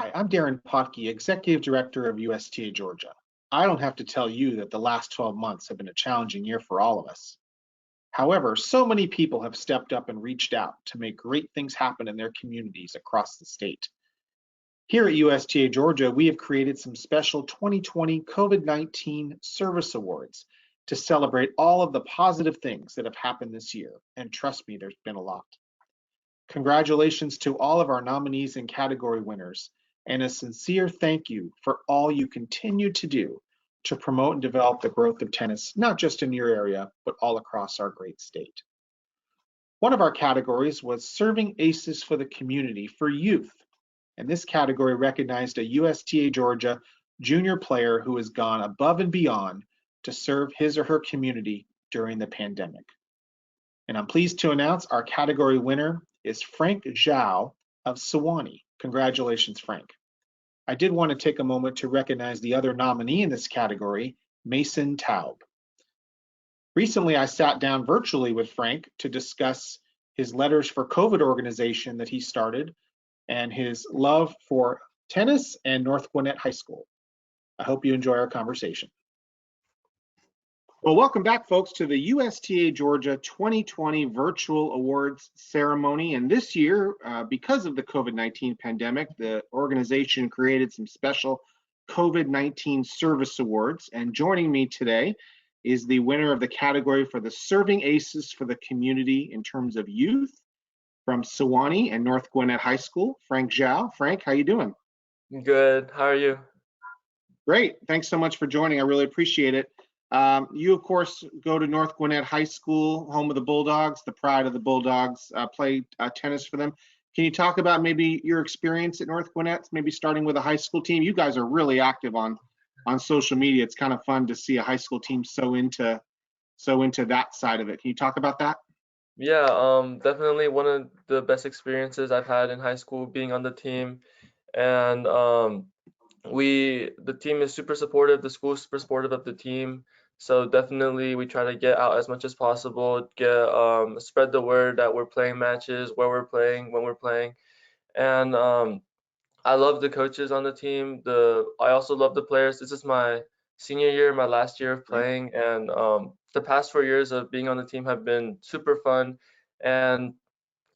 Hi, I'm Darren Potke, Executive Director of USTA Georgia. I don't have to tell you that the last 12 months have been a challenging year for all of us. However, so many people have stepped up and reached out to make great things happen in their communities across the state. Here at USTA Georgia, we have created some special 2020 COVID-19 Service Awards to celebrate all of the positive things that have happened this year. And trust me, there's been a lot. Congratulations to all of our nominees and category winners, and a sincere thank you for all you continue to do to promote and develop the growth of tennis, not just in your area, but all across our great state. One of our categories was Serving Aces for the Community for Youth, and this category recognized a USTA Georgia junior player who has gone above and beyond to serve his or her community during the pandemic. And I'm pleased to announce our category winner is Frank Zhou of Suwanee. Congratulations, Frank. I did want to take a moment to recognize the other nominee in this category, Mason Taub. Recently, I sat down virtually with Frank to discuss his Letters for COVID organization that he started and his love for tennis and North Gwinnett High School. I hope you enjoy our conversation. Well, welcome back, folks, to the USTA Georgia 2020 Virtual Awards Ceremony. And this year, because of the COVID-19 pandemic, the organization created some special COVID-19 Service Awards. And joining me today is the winner of the category for the Serving Aces for the Community in terms of youth from Suwanee and North Gwinnett High School, Frank Zhou. Frank, how you doing? Good. How are you? Great. Thanks so much for joining. I really appreciate it. You, of course, go to North Gwinnett High School, home of the Bulldogs, the pride of the Bulldogs, play tennis for them. Can you talk about maybe your experience at North Gwinnett, maybe starting with a high school team? You guys are really active on social media. It's kind of fun to see a high school team so into that side of it. Can you talk about that? Yeah, definitely one of the best experiences I've had in high school being on the team. And the team is super supportive, the school is super supportive of the team. So definitely we try to get out as much as possible, spread the word that we're playing matches, where we're playing, when we're playing. And I love the coaches on the team. I also love the players. This is my senior year, my last year of playing, and the past 4 years of being on the team have been super fun. And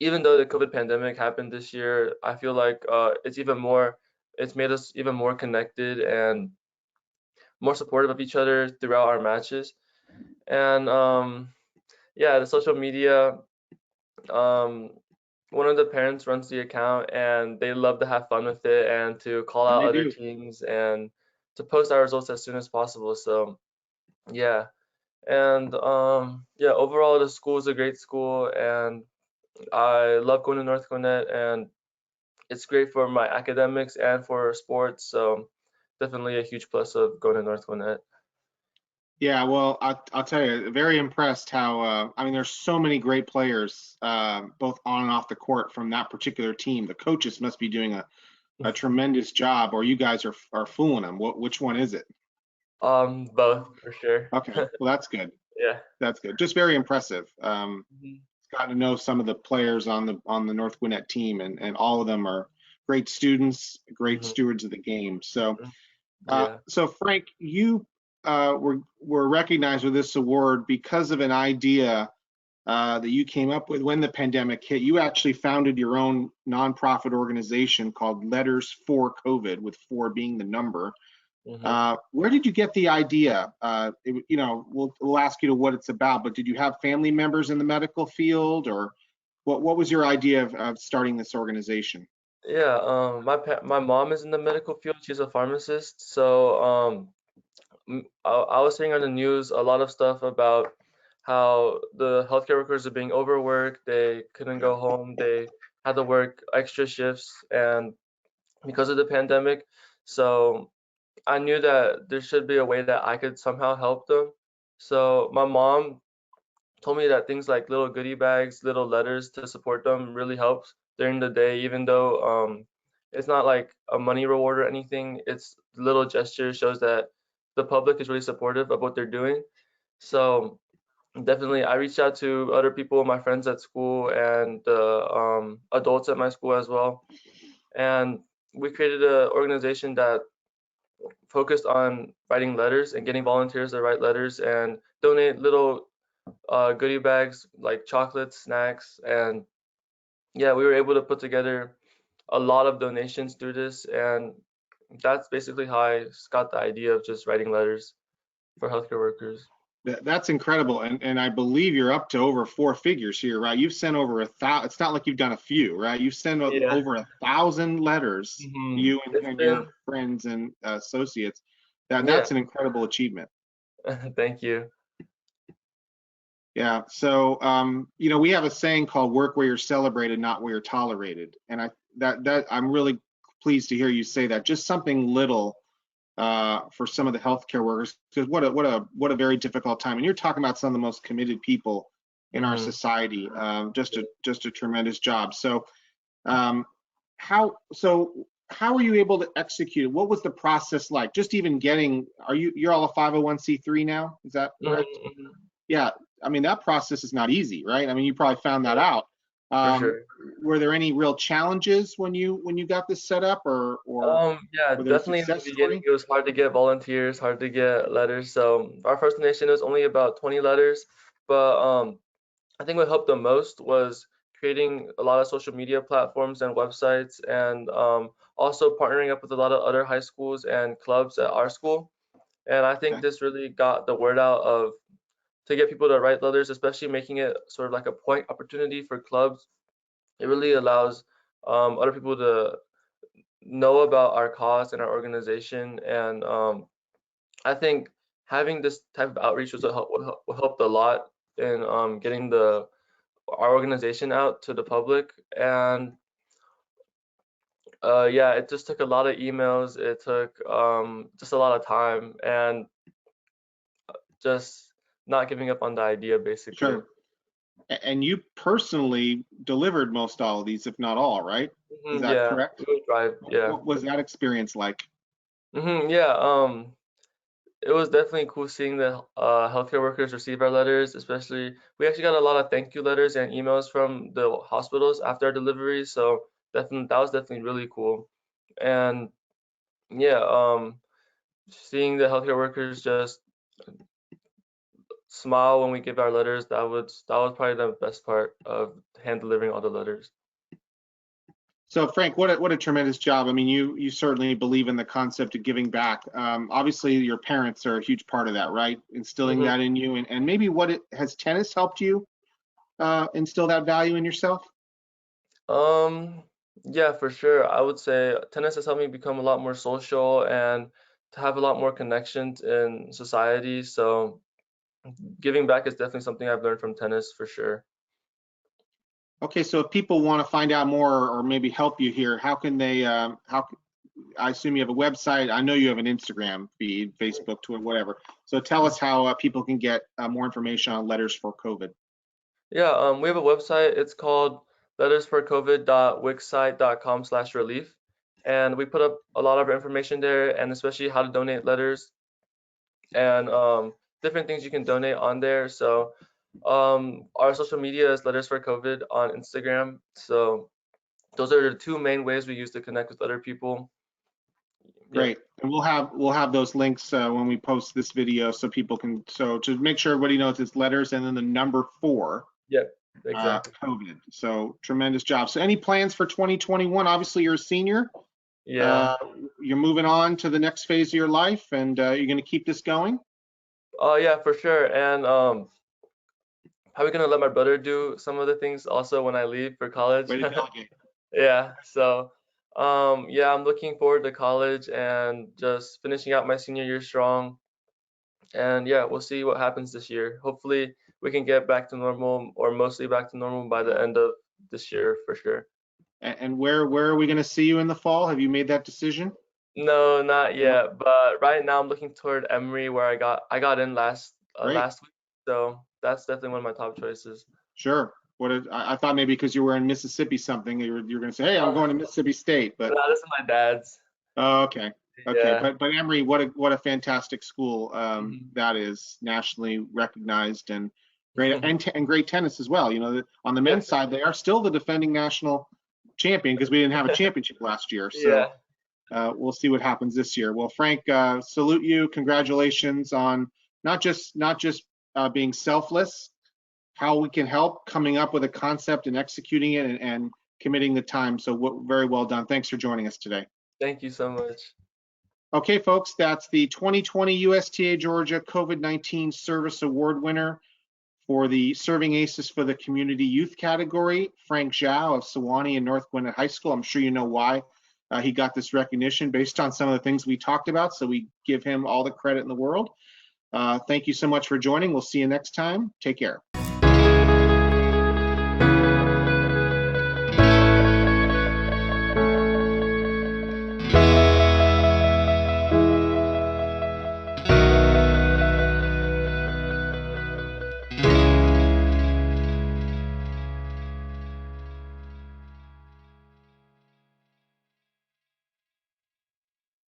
even though the COVID pandemic happened this year, I feel like it's made us even more connected and more supportive of each other throughout our matches. And yeah, the social media, um, one of the parents runs the account and they love to have fun with it and to call And out they other do. teams and to post our results as soon as possible. So yeah. And yeah, overall the school is a great school and I love going to North Gwinnett and it's great for my academics and for sports. So definitely a huge plus of going to North Gwinnett. Yeah, well, I'll tell you, very impressed how, I mean, there's so many great players, both on and off the court from that particular team. The coaches must be doing a tremendous job, or you guys are fooling them. Which one is it? Both for sure. Okay, well, that's good. Yeah. That's good. Just very impressive. Mhm. Gotten to know some of the players on the North Gwinnett team, and all of them are great students, great Mhm. stewards of the game. So, Mhm. Yeah. so Frank, you were recognized with this award because of an idea that you came up with when the pandemic hit. You actually founded your own nonprofit organization called Letters for COVID, with 4 being the number. Mhm. Where did you get the idea? We'll ask you to what it's about, but did you have family members in the medical field, or what was your idea of starting this organization? Yeah. My mom is in the medical field. She's a pharmacist. So I was hearing on the news a lot of stuff about how the healthcare workers are being overworked. They couldn't go home. They had to work extra shifts, and because of the pandemic. So I knew that there should be a way that I could somehow help them. So my mom told me that things like little goodie bags, little letters to support them really helps during the day, even though it's not like a money reward or anything. It's little gesture shows that the public is really supportive of what they're doing. So definitely, I reached out to other people, my friends at school, and the adults at my school as well. And we created an organization that focused on writing letters and getting volunteers to write letters and donate little goodie bags like chocolates, snacks, and yeah, we were able to put together a lot of donations through this, and that's basically how I got the idea of just writing letters for healthcare workers. That's incredible, and I believe you're up to over four figures here, right? You've sent over 1,000. It's not like you've done a few, right? You've sent Yeah. over 1,000 letters, you It's and your been, friends and associates. yeah, That's an incredible achievement. thank you. Yeah. So, we have a saying called "work where you're celebrated, not where you're tolerated," and that I'm really pleased to hear you say that. Just something little for some of the healthcare workers, because what a very difficult time. And you're talking about some of the most committed people in our hmm society. Just a tremendous job. So, um, how were you able to execute it? What was the process like? Just even getting, you're all a 501c3 now? Is that correct? hmm Yeah. I mean, that process is not easy, right? I mean, you probably found that out. For Um, sure. were there any real challenges when you got this set up, or Yeah, were there a definitely in the success beginning story? it was hard to get volunteers, hard to get letters. So our first donation was only about 20 letters, but I think what helped the most was creating a lot of social media platforms and websites, and also partnering up with a lot of other high schools and clubs at our school. And I think Okay. this really got the word out of to get people to write letters, especially making it sort of like a point opportunity for clubs. It really allows other people to know about our cause and our organization. And I think having this type of outreach will help a lot in getting our organization out to the public. And yeah, it just took a lot of emails. It took just a lot of time and just not giving up on the idea, basically. Sure. And you personally delivered most all of these, if not all, right? Is that Yeah, correct? we would drive. Yeah. What was that experience like? Yeah. It was definitely cool seeing the healthcare workers receive our letters, especially we actually got a lot of thank you letters and emails from the hospitals after our deliveries, so definitely that was definitely really cool. And yeah, seeing the healthcare workers just smile when we give our letters, that was probably the best part of hand delivering all the letters. So Frank, what a tremendous job. I mean, you certainly believe in the concept of giving back. Obviously, your parents are a huge part of that, right? Instilling hmm that in you, and maybe has tennis helped you instill that value in yourself? Um, yeah, for sure. I would say tennis has helped me become a lot more social and to have a lot more connections in society. So giving back is definitely something I've learned from tennis for sure. Okay, so if people want to find out more or maybe help you here, how can they? I assume you have a website. I know you have an Instagram feed, Facebook, Twitter, whatever. So tell us how people can get more information on letters for COVID. Yeah, we have a website. It's called lettersforcovid.wixsite.com/relief. And we put up a lot of our information there, and especially how to donate letters and different things you can donate on there. So our social media is Letters for COVID on Instagram. So those are the two main ways we use to connect with other people. Yep. Great. And we'll have those links when we post this video so people can, so to make sure everybody knows it's letters and then the number 4, Yep. Exactly. COVID. So tremendous job. So any plans for 2021? Obviously you're a senior. Yeah. Uh, you're moving on to the next phase of your life and you're going to keep this going. Oh yeah, for sure. And probably gonna let my brother do some of the things also when I leave for college. Way to delegate. Yeah, so yeah, I'm looking forward to college and just finishing out my senior year strong. And yeah, we'll see what happens this year. Hopefully, we can get back to normal or mostly back to normal by the end of this year for sure. And where are we going to see you in the fall? Have you made that decision? No, not No. yet, but right now I'm looking toward Emory where I got in Great. last week. So that's definitely one of my top choices. Sure. I thought maybe because you were in Mississippi something, you're going to say, hey, I'm Uh, going to Mississippi State, but no, this is my dad's. oh, okay. Okay. Yeah. But Emory, what a fantastic school Mhm. that is, nationally recognized, and great, and great tennis as well. On the Yeah, men's side, they are still the defending national champion because we didn't have a championship last year. Yeah. So we'll see what happens this year. Well, Frank, salute you. Congratulations on not just being selfless, how we can help coming up with a concept and executing it and committing the time. So very well done. Thanks for joining us today. Thank you so much. Okay, folks, that's the 2020 USTA Georgia COVID-19 Service Award winner for the Serving Aces for the Community Youth category, Frank Zhou of Suwanee and North Gwinnett High School. I'm sure you know why he got this recognition based on some of the things we talked about, so we give him all the credit in the world. Thank you so much for joining. We'll see you next time. Take care.